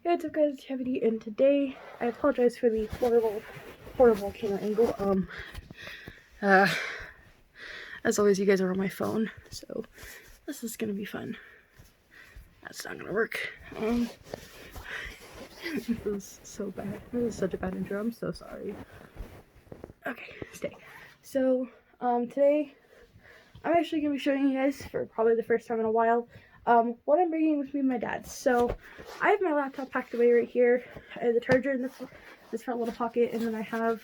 Hey, what's up guys, it's Chavity, and today, I apologize for the horrible camera angle. As always, you guys are on my phone, so this is gonna be fun. That's not gonna work. This is so bad. This is such a bad intro, I'm so sorry. Okay, stay. So, today, I'm actually gonna be showing you guys, for probably the first time in a while, what I'm bringing with me my dad's. So I have my laptop packed away right here. I have the charger in this front little pocket, and then I have,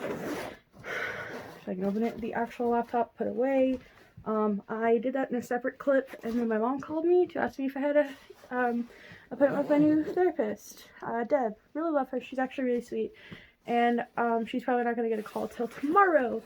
if I can open it, the actual laptop put away. I did that in a separate clip, and then my mom called me to ask me if I had an appointment with my new therapist, Deb. Really love her. She's actually really sweet. And she's probably not going to get a call till tomorrow,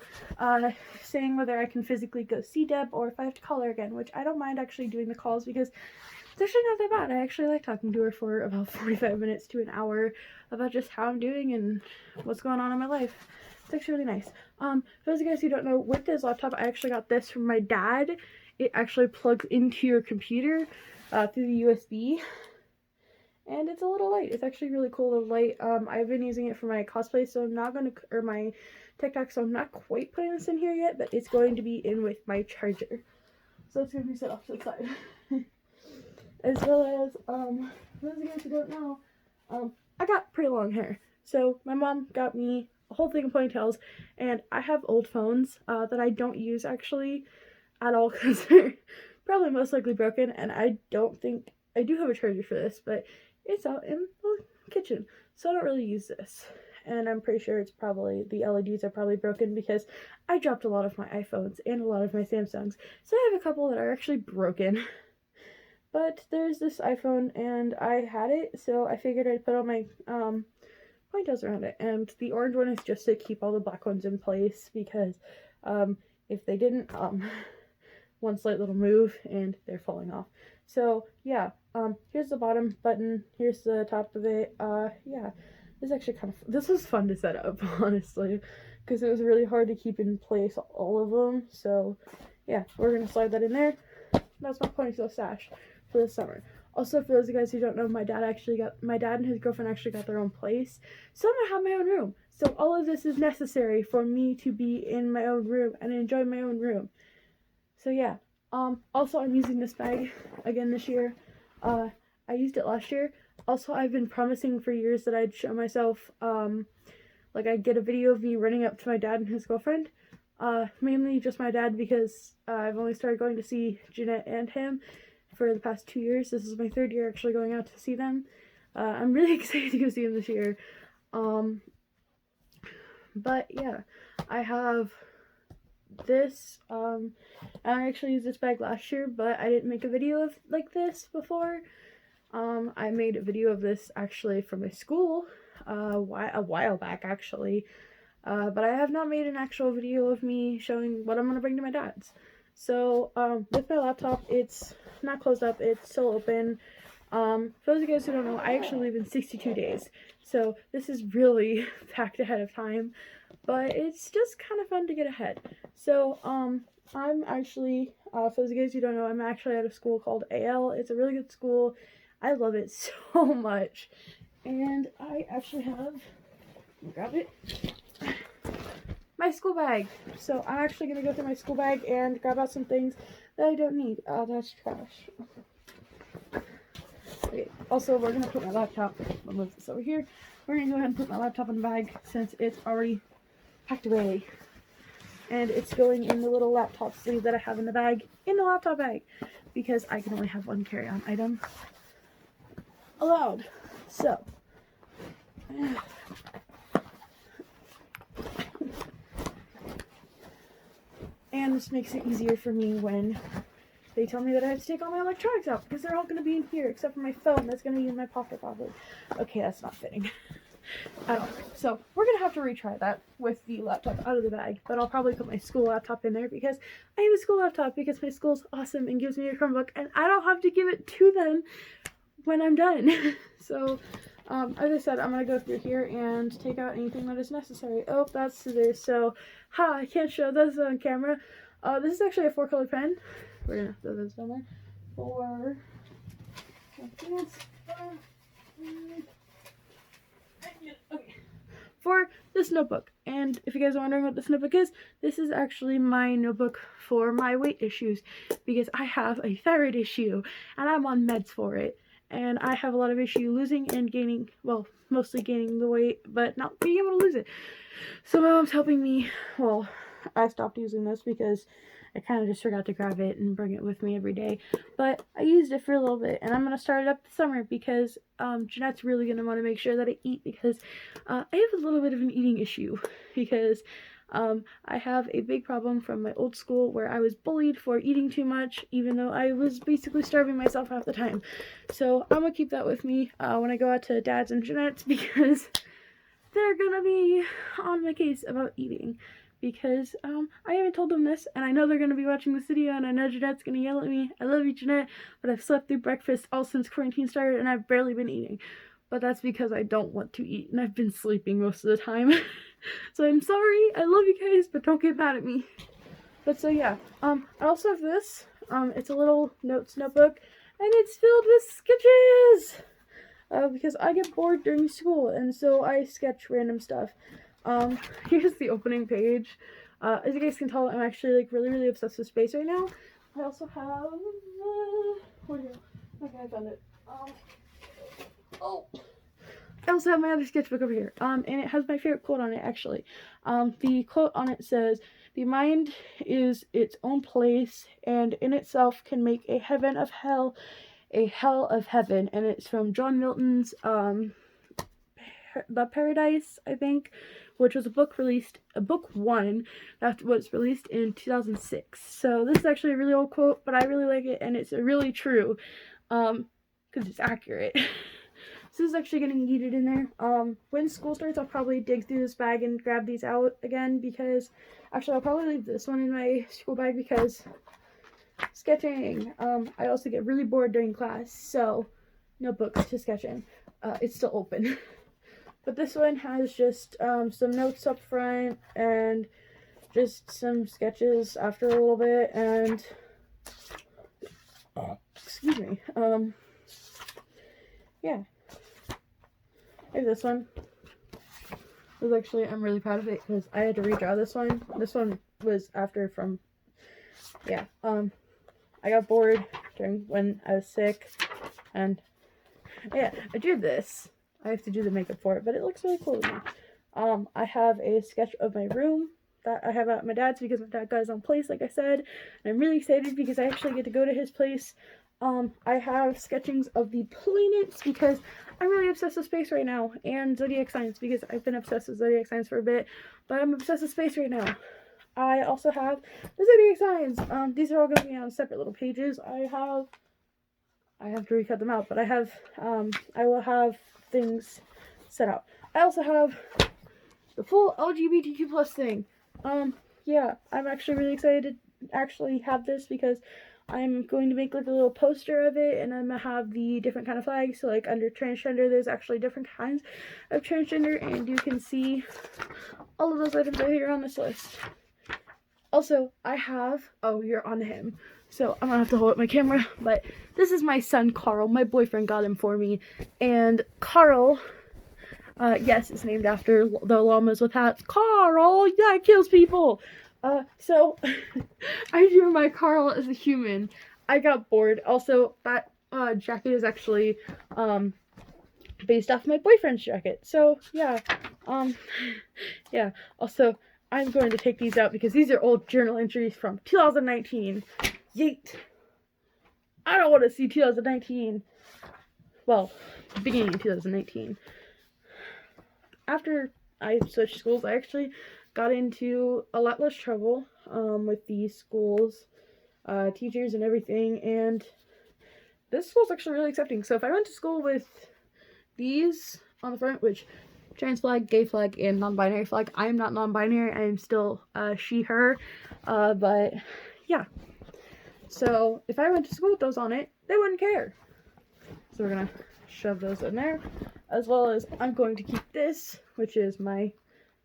saying whether I can physically go see Deb or if I have to call her again, which I don't mind actually doing the calls because it's actually not that bad. I actually like talking to her for about 45 minutes to an hour about just how I'm doing and what's going on in my life. It's actually really nice. For those of you guys who don't know, with this laptop, I actually got this from my dad. It actually plugs into your computer through the USB. And it's a little light. It's actually really cool little light. I've been using it for my cosplay, so I'm not going to, or my TikTok, so I'm not quite putting this in here yet, but it's going to be in with my charger. So it's going to be set off to the side. As well as, for those of you guys who don't know, I got pretty long hair. So my mom got me a whole thing of ponytails, and I have old phones that I don't use actually at all because they're probably most likely broken, and I don't think, I do have a charger for this, but it's out in the kitchen, so I don't really use this. And I'm pretty sure it's probably, the LEDs are probably broken because I dropped a lot of my iPhones and a lot of my Samsungs. So I have a couple that are actually broken. But there's this iPhone, and I had it, so I figured I'd put all my ponytails around it. And the orange one is just to keep all the black ones in place because if they didn't, one slight little move and they're falling off. So yeah, here's the bottom button, here's the top of it. Yeah, this is actually kind of, this was fun to set up, honestly, because it was really hard to keep in place all of them. So yeah, we're gonna slide that in there. That's my ponytail stash for the summer. Also, for those of you guys who don't know, my dad and his girlfriend actually got their own place, so I'm gonna have my own room. So all of this is necessary for me to be in my own room and enjoy my own room. So yeah, also I'm using this bag again this year. I used it last year. Also, I've been promising for years that I'd show myself, like I'd get a video of me running up to my dad and his girlfriend. Mainly just my dad because I've only started going to see Jeanette and him for the past 2 years. This is my 3rd year actually going out to see them. I'm really excited to go see them this year. But yeah, I have this, I actually used this bag last year, but I didn't make a video of like this before. I made a video of this actually for my school a while back actually, but I have not made an actual video of me showing what I'm gonna bring to my dad's. So with my laptop, it's not closed up, it's still open. For those of you guys who don't know, I actually leave in 62 days, so this is really packed ahead of time, but it's just kind of fun to get ahead. So I'm actually, for those of you guys who don't know, I'm actually at a school called AL. It's a really good school. I love it so much, and I actually have, grab it, my school bag. So I'm actually going to go through my school bag and grab out some things that I don't need. That's trash. Okay, also we're going to put my laptop, I'll move this over here. We're going to go ahead and put my laptop in the bag since it's already packed away. And it's going in the little laptop sleeve that I have in the bag, in the laptop bag, because I can only have one carry-on item allowed. So, and this makes it easier for me when they tell me that I have to take all my electronics out, because they're all going to be in here, except for my phone that's going to be in my pocket probably. Okay, that's not fitting at all. So we're going to have to retry that with the laptop out of the bag, but I'll probably put my school laptop in there because I have a school laptop because my school's awesome and gives me a Chromebook, and I don't have to give it to them when I'm done. So, as I said, I'm going to go through here and take out anything that is necessary. Oh, that's scissors. So, I can't show those on camera. This is actually a 4-color pen. We're going to throw those down there. 4. notebook. And if you guys are wondering what this notebook is, this is actually my notebook for my weight issues, because I have a thyroid issue and I'm on meds for it. And I have a lot of issue losing and gaining, well, mostly gaining the weight, but not being able to lose it. So my mom's helping me. Well, I stopped using this because I kind of just forgot to grab it and bring it with me every day. But I used it for a little bit, and I'm going to start it up this summer because Jeanette's really going to want to make sure that I eat, because I have a little bit of an eating issue, because I have a big problem from my old school where I was bullied for eating too much, even though I was basically starving myself half the time. So I'm going to keep that with me when I go out to Dad's and Jeanette's, because they're going to be on my case about eating. Because I haven't told them this, and I know they're going to be watching this video, and I know Jeanette's going to yell at me. I love you, Jeanette, but I've slept through breakfast all since quarantine started, and I've barely been eating. But that's because I don't want to eat, and I've been sleeping most of the time. So I'm sorry, I love you guys, but don't get mad at me. But so yeah, I also have this. It's a little notes notebook, and it's filled with sketches! Because I get bored during school, and so I sketch random stuff. Here's the opening page. As you guys can tell, I'm actually like really obsessed with space right now. I also have okay, I found it. I also have my other sketchbook over here. And it has my favorite quote on it, actually. The quote on it says, "The mind is its own place, and in itself can make a heaven of hell, a hell of heaven." And it's from John Milton's The Paradise, I think, which was a book one that was released in 2006. So this is actually a really old quote, but I really like it, and it's really true, because it's accurate. So this is actually getting yeeted in there. When school starts, I'll probably dig through this bag and grab these out again, because actually I'll probably leave this one in my school bag, because sketching. I also get really bored during class, so notebooks to sketch in. It's still open. But this one has just some notes up front and just some sketches after a little bit, and excuse me. Yeah. I have this one. This actually, I'm really proud of it because I had to redraw this one. This one was after from, yeah. I got bored when I was sick, and yeah, I drew this. I have to do the makeup for it, but it looks really cool to me. I have a sketch of my room that I have at my dad's, because my dad got his own place, like I said. And I'm really excited because I actually get to go to his place. I have sketchings of the planets, because I'm really obsessed with space right now, and zodiac signs, because I've been obsessed with zodiac signs for a bit, but I'm obsessed with space right now. I also have the zodiac signs. These are all going to be on separate little pages. I have to recut them out, but I will have things set up. I also have the full LGBTQ plus thing. Yeah, I'm actually really excited to actually have this, because I'm going to make like a little poster of it, and I'm gonna have the different kind of flags. So like under transgender, there's actually different kinds of transgender, and you can see all of those items right here on this list. Also, I have, oh, you're on him, so I'm gonna have to hold up my camera, but this is my son, Carl. My boyfriend got him for me, and Carl, yes, it's named after the llamas with hats. Carl, that kills people! So, I drew my Carl as a human. I got bored. Also, that, jacket is actually, based off my boyfriend's jacket. So, yeah, yeah. Also, I'm going to take these out because these are old journal entries from 2019. Yeet! I don't want to see 2019. Well, beginning of 2019. After I switched schools, I actually got into a lot less trouble with these schools, teachers and everything, and this school's actually really accepting. So if I went to school with these on the front, which trans flag, gay flag, and non-binary flag, I am not non-binary, I am still she, her, but yeah. So if I went to school with those on it, they wouldn't care. So we're gonna shove those in there, as well as I'm going to keep this, which is my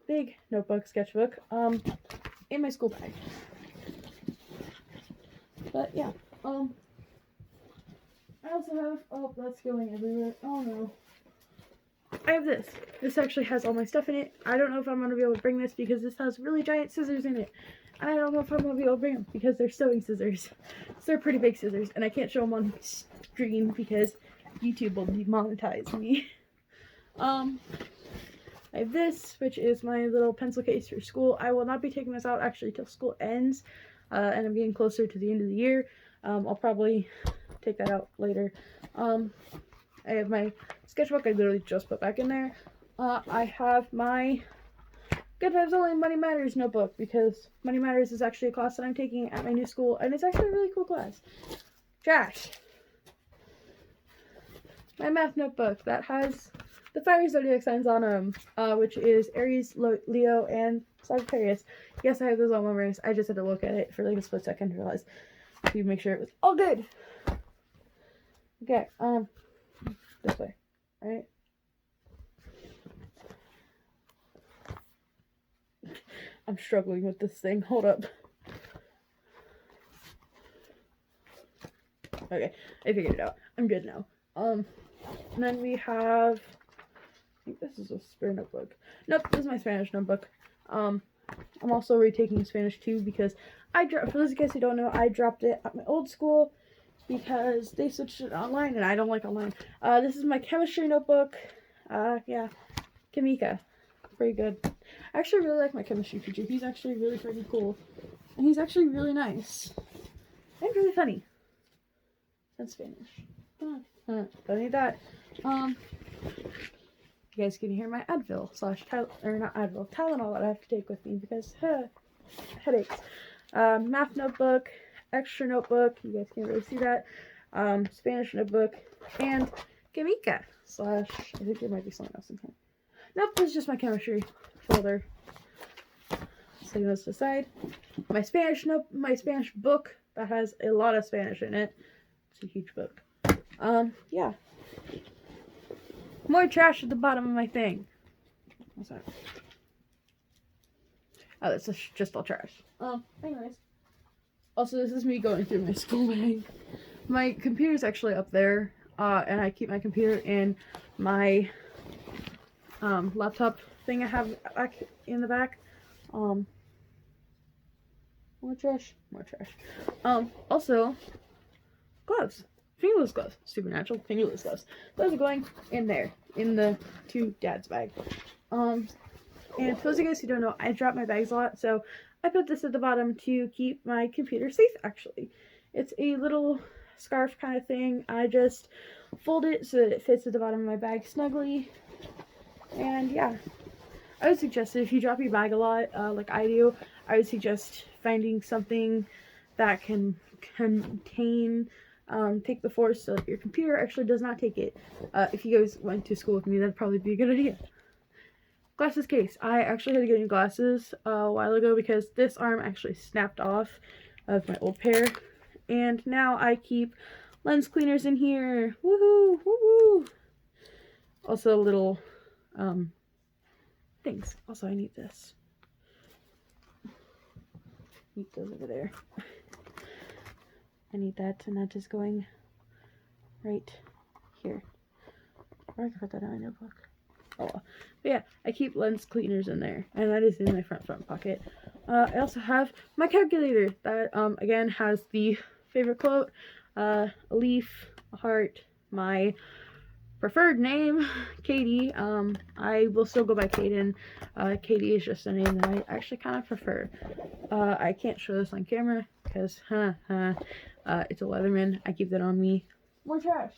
big notebook sketchbook, in my school bag. But yeah, I also have, oh, that's going everywhere, oh no. I have this. This actually has all my stuff in it. I don't know if I'm going to be able to bring this because this has really giant scissors in it. I don't know if I'm going to be able to bring them because they're sewing scissors. So they're pretty big scissors, and I can't show them on screen because YouTube will demonetize me. I have this, which is my little pencil case for school. I will not be taking this out actually till school ends, and I'm getting closer to the end of the year. I'll probably take that out later. I have my sketchbook I literally just put back in there. I have my Good Vibes Only Money Matters notebook because Money Matters is actually a class that I'm taking at my new school, and it's actually a really cool class. Trash. My math notebook that has the fire zodiac signs on them, which is Aries, Leo, and Sagittarius. Yes, I have those all memorized. I just had to look at it for like a split second to realize to make sure it was all good. Okay, this way, right? I'm struggling with this thing. Hold up. Okay, I figured it out. I'm good now. And then we have, I think this is a spare notebook. Nope, this is my Spanish notebook. I'm also retaking Spanish too because for those of you guys who don't know, I dropped it at my old school because they switched it online and I don't like online. This is my chemistry notebook. Yeah, Kamika. Pretty good. I actually really like my chemistry teacher. He's actually really freaking cool. And he's actually really nice. And really funny. That's Spanish. Don't need that. You guys can hear my Advil Tylenol that I have to take with me because headaches. Math notebook, extra notebook. You guys can't really see that. Spanish notebook, and Kamika / I think there might be something else in here. Nope, this is just my chemistry folder. Setting this aside. My Spanish book that has a lot of Spanish in it. It's a huge book. Yeah. More trash at the bottom of my thing. What's that? Oh, that's just all trash. Anyways. Also, this is me going through my school bag. My computer's actually up there, and I keep my computer in my laptop thing I have back in the back. More trash. Also, gloves. Fingerless gloves. Supernatural fingerless gloves. Those are going in there, in the to Dad's bag. And for those of you guys who don't know, I drop my bags a lot, so I put this at the bottom to keep my computer safe, actually. It's a little scarf kind of thing. I just fold it so that it fits at the bottom of my bag snugly. And yeah, I would suggest that if you drop your bag a lot, like I do, I would suggest finding something that can contain take the force so that your computer actually does not take it. If you guys went to school with me, that'd probably be a good idea. Glasses case. I actually had to get new glasses a while ago because this arm actually snapped off of my old pair. And now I keep lens cleaners in here. Woohoo! Woohoo! Also little things. Also, I need this. Keep those over there. I need that, and that is going right here. Or I can put that in my notebook. Oh well. But yeah, I keep lens cleaners in there, and that is in my front pocket. I also have my calculator that, again, has the favorite quote, a leaf, a heart, my preferred name, Katie. I will still go by Kaden. Katie is just a name that I actually kind of prefer. I can't show this on camera because, it's a Leatherman. I keep that on me. More trash.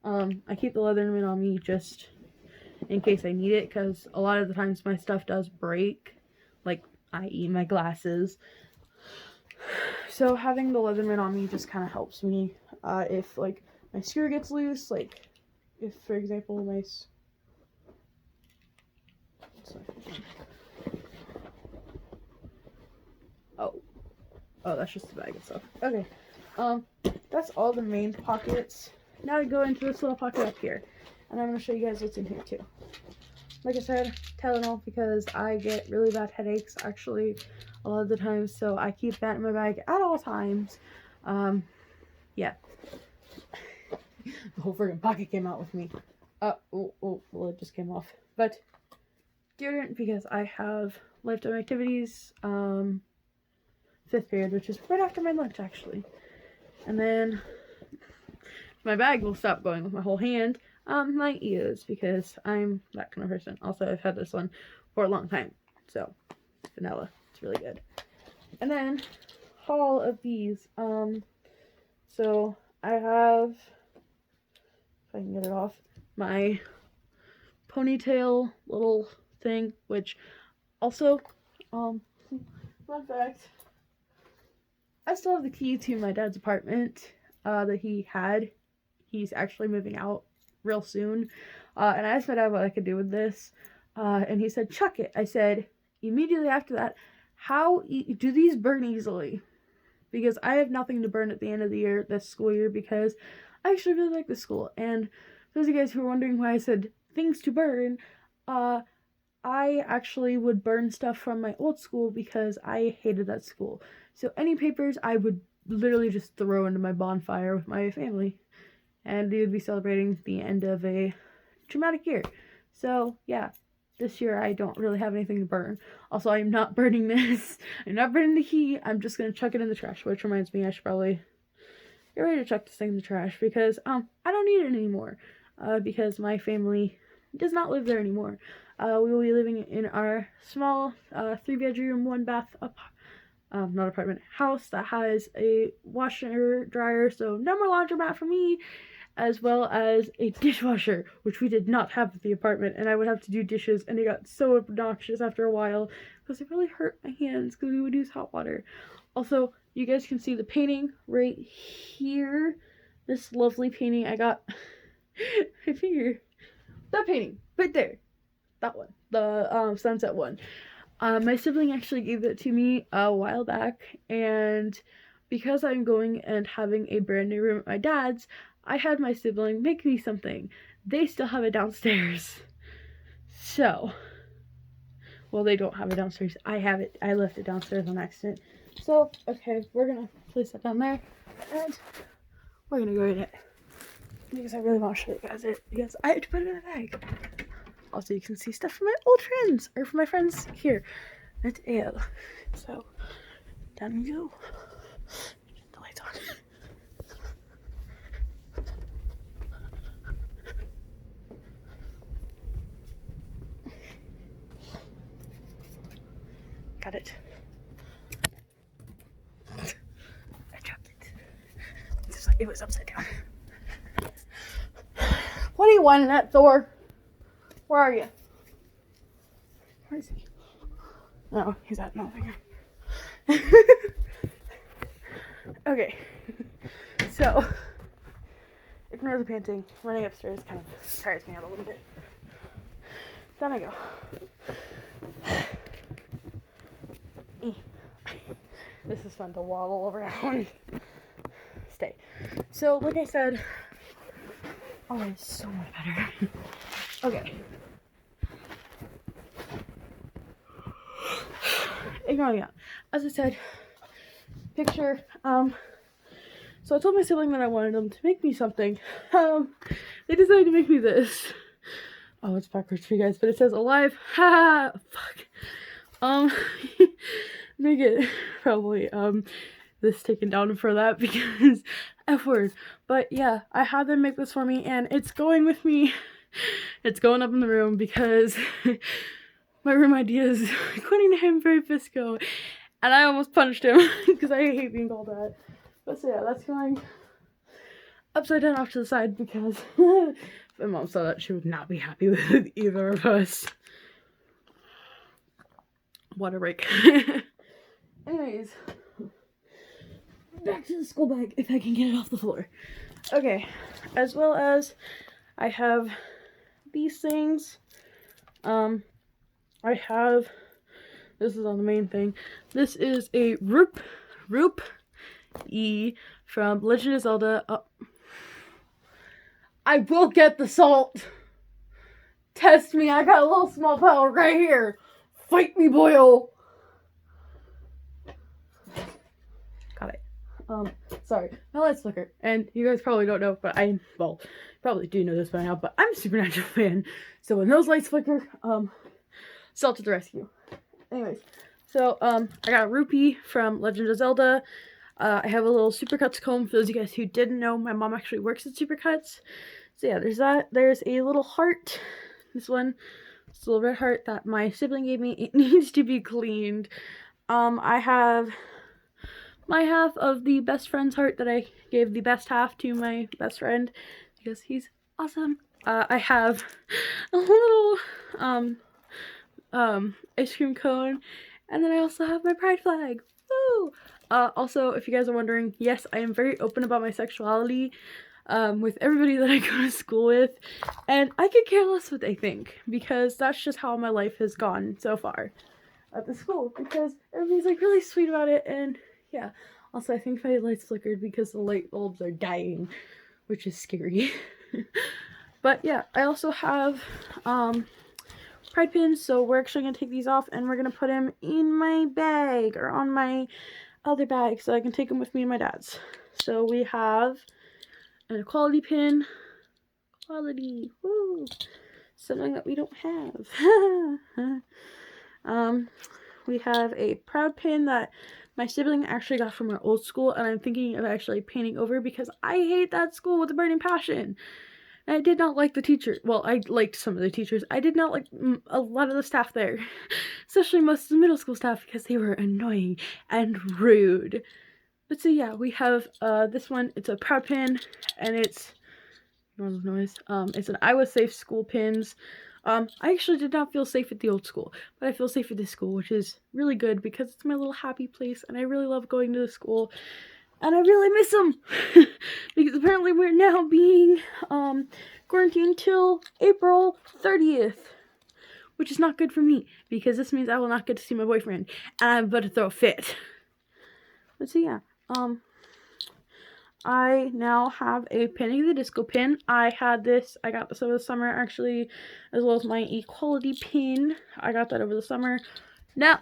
I keep the Leatherman on me just in case I need it, because a lot of the times my stuff does break, like, i.e. my glasses. So having the Leatherman on me just kind of helps me. If, like, my screw gets loose, like, if, for example, my... Oh, that's just the bag itself. Okay. That's all the main pockets. Now I go into this little pocket up here. And I'm going to show you guys what's in here, too. Like I said, Tylenol, because I get really bad headaches, actually, a lot of the time. So I keep that in my bag at all times. Yeah. The whole friggin' pocket came out with me. Well, it just came off. But deodorant because I have lifetime activities, 5th period, which is right after my lunch, actually. And then my bag will stop going with my whole hand. My ears, because I'm that kind of person. Also, I've had this one for a long time. So, vanilla. It's really good. And then, haul of these. So, I have, if I can get it off, my ponytail little thing, which also, fun fact, I still have the key to my dad's apartment that he had. He's actually moving out real soon. And I asked my dad what I could do with this. And he said, chuck it. I said, immediately after that, how do these burn easily? Because I have nothing to burn at the end of the year, this school year, because I actually really like this school. And those of you guys who are wondering why I said things to burn, I actually would burn stuff from my old school because I hated that school. So any papers I would literally just throw into my bonfire with my family. And we would be celebrating the end of a traumatic year. So, yeah, this year I don't really have anything to burn. Also, I'm not burning this. I'm not burning the key. I'm just going to chuck it in the trash, which reminds me I should probably get ready to chuck this thing in the trash because I don't need it anymore because my family does not live there anymore. We will be living in our small 3-bedroom, 1-bath not apartment, house that has a washer, dryer, so no more laundromat for me, as well as a dishwasher, which we did not have at the apartment, and I would have to do dishes, and it got so obnoxious after a while, because it really hurt my hands, because we would use hot water. Also, you guys can see the painting right here, this lovely painting I got, I figure, that painting, right there, that one, the sunset one. My sibling actually gave it to me a while back, and because I'm going and having a brand new room at my dad's, I had my sibling make me something. They still have it downstairs. So, well, they don't have it downstairs. I have it. I left it downstairs on accident. So, okay, we're gonna place that down there, and we're gonna go eat it. Because I really want to show you guys it, because I have to put it in a bag. Also, you can see stuff from my old friends, or from my friends here at Ale. So, down we go. The lights on. Got it. I dropped it. It was upside down. What do you want in that, Thor? Where are you? Where is he? No, he's out in the Okay. So, ignore the panting. Running upstairs kind of tires me out a little bit. Down I go. This is fun to waddle around. Stay. So, like I said, oh, it's so much better. Okay. Ignoring that. As I said, picture, so I told my sibling that I wanted them to make me something. They decided to make me this. Oh, it's backwards for you guys, but it says alive. Ha! Fuck. Make it probably, this taken down for that because F word. But yeah, I had them make this for me, and it's going with me. It's going up in the room because my room idea is according to him very Fisco, and I almost punched him because I hate being called that. But so yeah, that's going upside down off to the side because my mom saw that, she would not be happy with either of us. What a break. Anyways, back to the school bag if I can get it off the floor. Okay, as well as I have these things. I have, this is on the main thing. This is a Roop E from Legend of Zelda. I will get the salt. Test me. I got a little small power right here. Fight me, boyo. Got it. sorry, my lights flicker. And you guys probably don't know, but probably do know this by now, but I'm a Supernatural fan. So when those lights flicker, Zelda to the rescue. Anyways, so, I got Rupee from Legend of Zelda. I have a little Supercuts comb. For those of you guys who didn't know, my mom actually works at Supercuts. So yeah, there's that. There's a little heart. This one, it's a little red heart that my sibling gave me. It needs to be cleaned. I have my half of the best friend's heart that I gave the best half to my best friend because he's awesome. I have a little, ice cream cone, and then I also have my pride flag. Woo! Also, if you guys are wondering, yes, I am very open about my sexuality, with everybody that I go to school with, and I could care less what they think, because that's just how my life has gone so far at the school, because everybody's, like, really sweet about it, and, yeah. Also, I think my lights flickered because the light bulbs are dying, which is scary. But, yeah, I also have, pride pins, so we're actually going to take these off, and we're going to put them in my bag, or on my other bag, so I can take them with me and my dad's. So we have an equality pin. Equality, woo! Something that we don't have. We have a proud pin that my sibling actually got from our old school, and I'm thinking of actually painting over because I hate that school with a burning passion. And I did not like the teachers. Well, I liked some of the teachers. I did not like a lot of the staff there. Especially most of the middle school staff because they were annoying and rude. But so yeah, we have this one. It's a proud pin, and it's noise. It's an I was safe school pins. I actually did not feel safe at the old school, but I feel safe at this school, which is really good because it's my little happy place, and I really love going to the school. And I really miss them because apparently we're now being quarantined till April 30th, which is not good for me because this means I will not get to see my boyfriend, and I'm about to throw a fit. But so yeah, I now have a Panic at the Disco pin. I got this over the summer actually, as well as my equality pin. I got that over the summer. Now,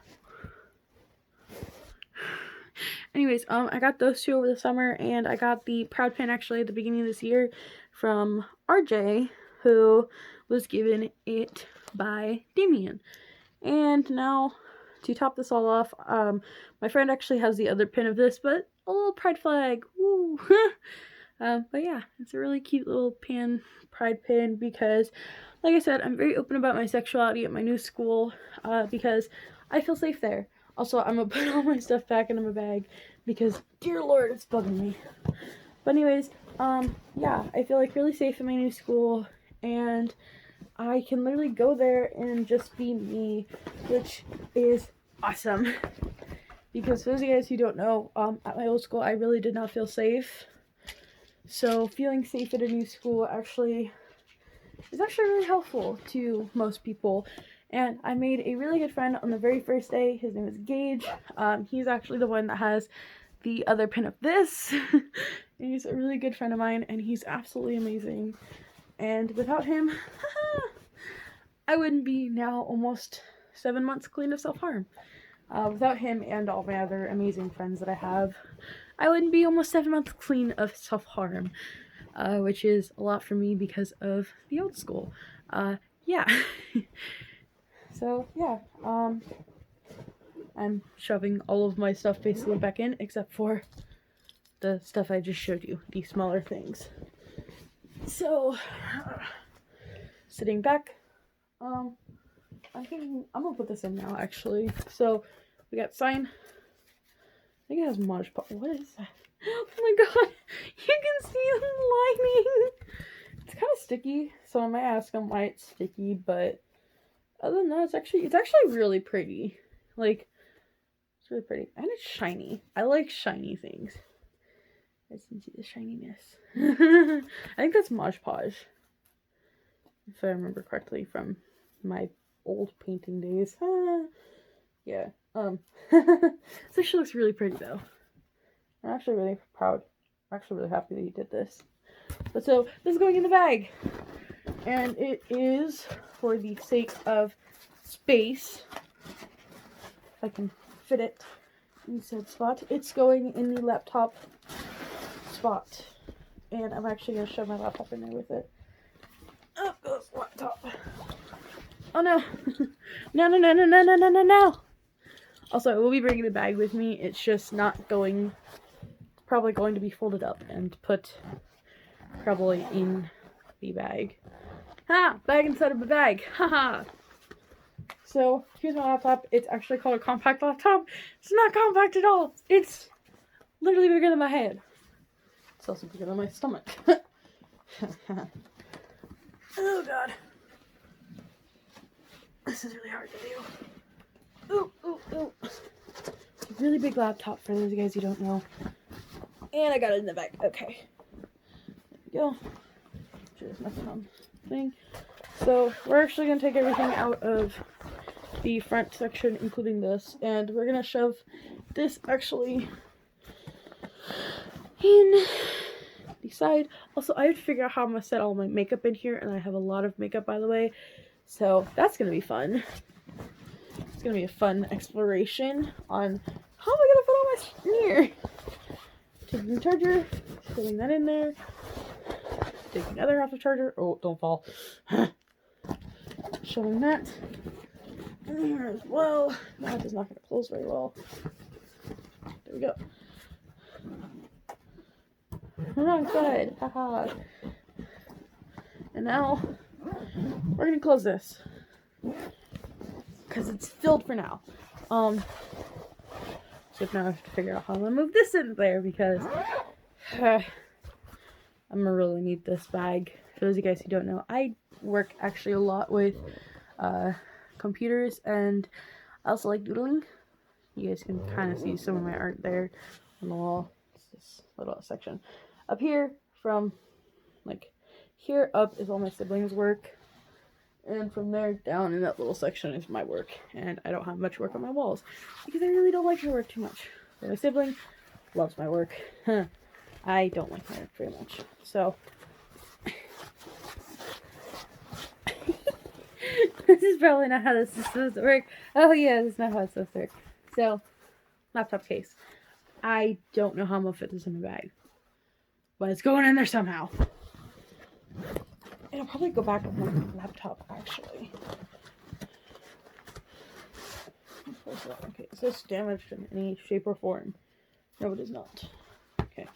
anyways, I got those two over the summer, and I got the proud pin actually at the beginning of this year from RJ, who was given it by Damien. And now, to top this all off, my friend actually has the other pin of this, but a little pride flag, woo! But yeah, it's a really cute little pride pin, because, like I said, I'm very open about my sexuality at my new school, because I feel safe there. Also, I'm gonna put all my stuff back into my bag because, dear Lord, it's bugging me. But anyways, yeah, I feel like really safe in my new school, and I can literally go there and just be me, which is awesome. Because for those of you guys who don't know, at my old school, I really did not feel safe. So feeling safe at a new school is actually really helpful to most people. And I made a really good friend on the very first day. His name is Gage. He's actually the one that has the other pin of this. And he's a really good friend of mine, and he's absolutely amazing. And without him, I wouldn't be now almost 7 months clean of self-harm. Without him and all my other amazing friends that I have, I wouldn't be almost 7 months clean of self-harm. Which is a lot for me because of the old school. Yeah. So, yeah, I'm shoving all of my stuff basically back in, except for the stuff I just showed you, the smaller things. So, sitting back, I'm gonna put this in now, actually. So, we got sign. I think it has Mod Podge. What is that? Oh my god, you can see the lining. It's kind of sticky, so I might ask them why it's sticky, but other than that, it's actually really pretty. Like, it's really pretty. And it's shiny. I like shiny things. You guys can see the shininess. I think that's Mod Podge, if I remember correctly from my old painting days. Yeah. This actually looks really pretty, though. I'm actually really proud. I'm actually really happy that you did this. But so, this is going in the bag. And it is, for the sake of space, if I can fit it in said spot, it's going in the laptop spot. And I'm actually going to shove my laptop in there with it. Oh, goes the laptop. Oh no. No. Also, I will be bringing the bag with me. It's just not going, probably going to be folded up and put probably in the bag. Ha! Bag inside of a bag. Haha. So, here's my laptop. It's actually called a compact laptop. It's not compact at all. It's literally bigger than my head. It's also bigger than my stomach. Oh god. This is really hard to do. Ooh. It's a really big laptop for those of you guys who don't know. And I got it in the bag. Okay. There we go. Sure, there's nothing on the thing. So, we're actually going to take everything out of the front section, including this, and we're going to shove this actually in the side. Also, I have to figure out how I'm going to set all my makeup in here, and I have a lot of makeup, by the way, so that's going to be fun. It's going to be a fun exploration on how am I going to put all my in here. Taking the charger, putting that in there, taking the other off the charger. Oh, don't fall. Shoving that in here as well. That is not going to close very well. There we go. Wrong side. Haha. And now we're going to close this because it's filled for now. So now I have to figure out how I'm going to move this in there because I'm going to really need this bag. For those of you guys who don't know, I work actually a lot with computers, and I also like doodling. You guys can kind of see some of my art there on the wall. It's this little section. Up here, from like here up is all my siblings' work, and from there down in that little section is my work. And I don't have much work on my walls because I really don't like my work too much. But my sibling loves my work. I don't like my work very much. So this is probably not how this is supposed to work. Oh yeah, this is not how it's supposed to work. So, laptop case. I don't know how I'm gonna fit this in a bag, but it's going in there somehow. It'll probably go back on my laptop, actually. Okay, is this damaged in any shape or form? No, it is not. Okay.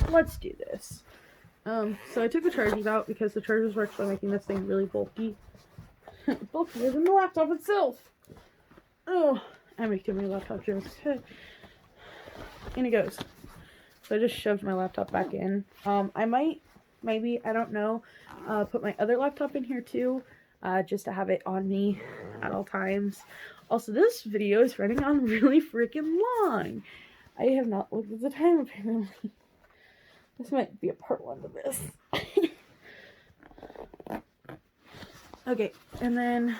Let's do this. So I took the chargers out because the chargers were actually making this thing really bulky. Bulkier than the laptop itself. Oh, I make too many laptop jokes. In it goes. So I just shoved my laptop back in. I might, maybe, I don't know, put my other laptop in here too, just to have it on me at all times. Also, this video is running on really freaking long. I have not looked at the time, apparently. This might be a part 1 of this. Okay, and then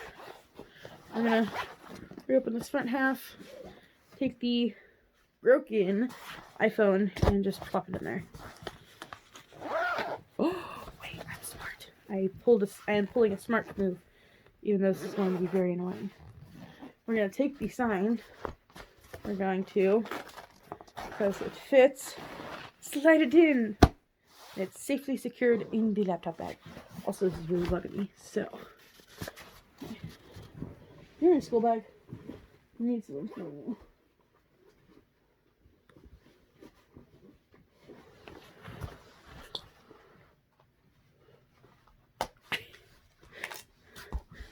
I'm gonna reopen this front half, take the broken iPhone, and just plop it in there. Oh, wait, I'm smart. I am pulling a smart move, even though this is going to be very annoying. We're gonna take the sign. We're going to, because it fits, slide it in. It's safely secured in the laptop bag. Also, this is really bugging me, so. You're in a school bag. You need some for you.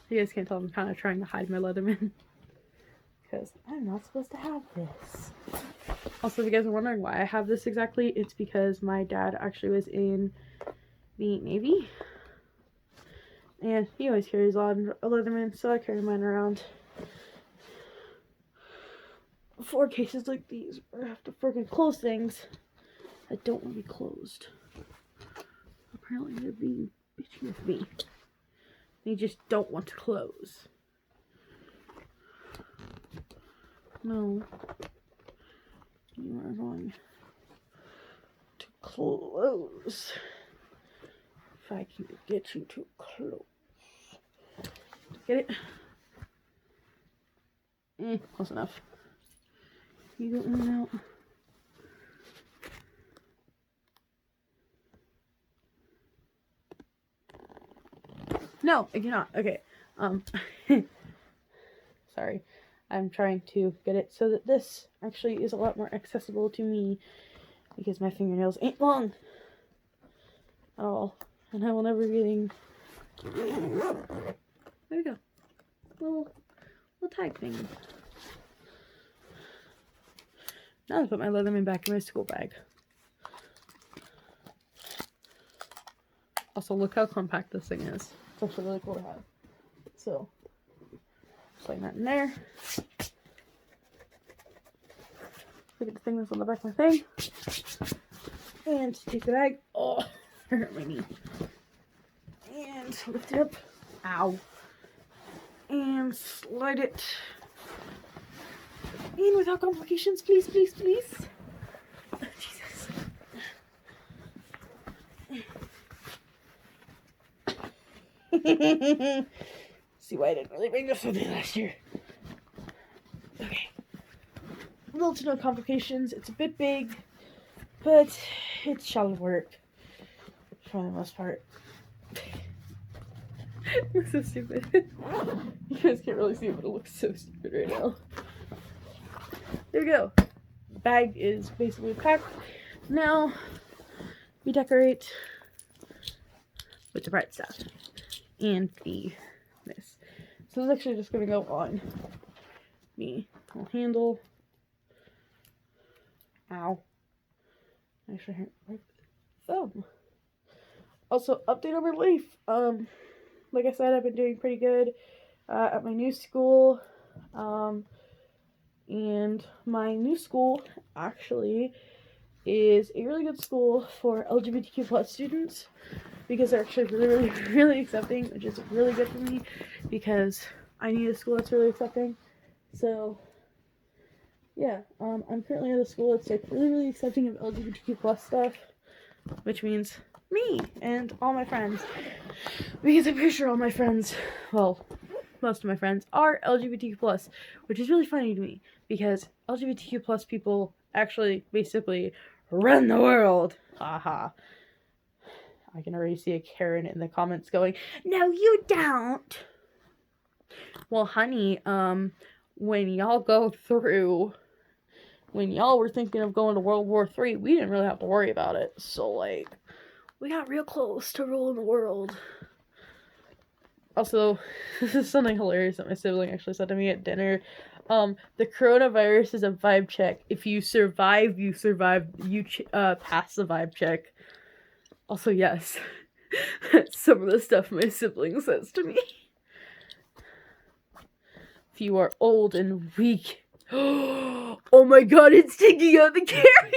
You guys can't tell I'm kind of trying to hide my Leatherman. Because I'm not supposed to have this. Also, if you guys are wondering why I have this exactly, it's because my dad actually was in the Navy. And he always carries a Leatherman, so I carry mine around. For cases like these, where I have to freaking close things that don't want to be closed. Apparently they're being bitchy with me. They just don't want to close. No. You are going to close. If I can get you to close. Get it? Close enough. You don't want out. No, I cannot. Okay. Sorry. I'm trying to get it so that this actually is a lot more accessible to me because my fingernails ain't long at all. And I will never be getting... There we go. Little tag thing. Now I put my Leatherman back in my school bag. Also, look how compact this thing is. It's actually really cool to have. So, slide that in there. Look at the thing that's on the back of my thing. And take the bag. Oh, I hurt my knee. And lift it up. Ow. And slide it in without complications, please, please, please. Oh, Jesus. See why I didn't really bring this with me last year. Okay. Little to no complications. It's a bit big, but it shall work for the most part. It looks so stupid. You guys can't really see it, but it looks so stupid right now. There we go. The bag is basically packed. Now we decorate with the bright stuff and this. So it's actually just gonna go on the little handle. Ow. Actually hurt my thumb. Also, update on my life. Like I said, I've been doing pretty good at my new school. And my new school actually is a really good school for LGBTQ plus students because they're actually really, really, really accepting, which is really good for me because I need a school that's really accepting. So, yeah, I'm currently at a school that's like really, really accepting of LGBTQ plus stuff, which means me and all my friends, because I'm pretty sure all my friends, well, most of my friends are LGBTQ plus, which is really funny to me because LGBTQ plus people actually basically run the world. Haha. I can already see a Karen in the comments going, "No, you don't." Well, honey, when y'all were thinking of going to World War III, we didn't really have to worry about it. So, like, we got real close to ruling the world. Also, this is something hilarious that my sibling actually said to me at dinner. The coronavirus is a vibe check. If you survive, you survive. You pass the vibe check. Also, yes, that's some of the stuff my sibling says to me. If you are old and weak. Oh my god, it's taking out the camera!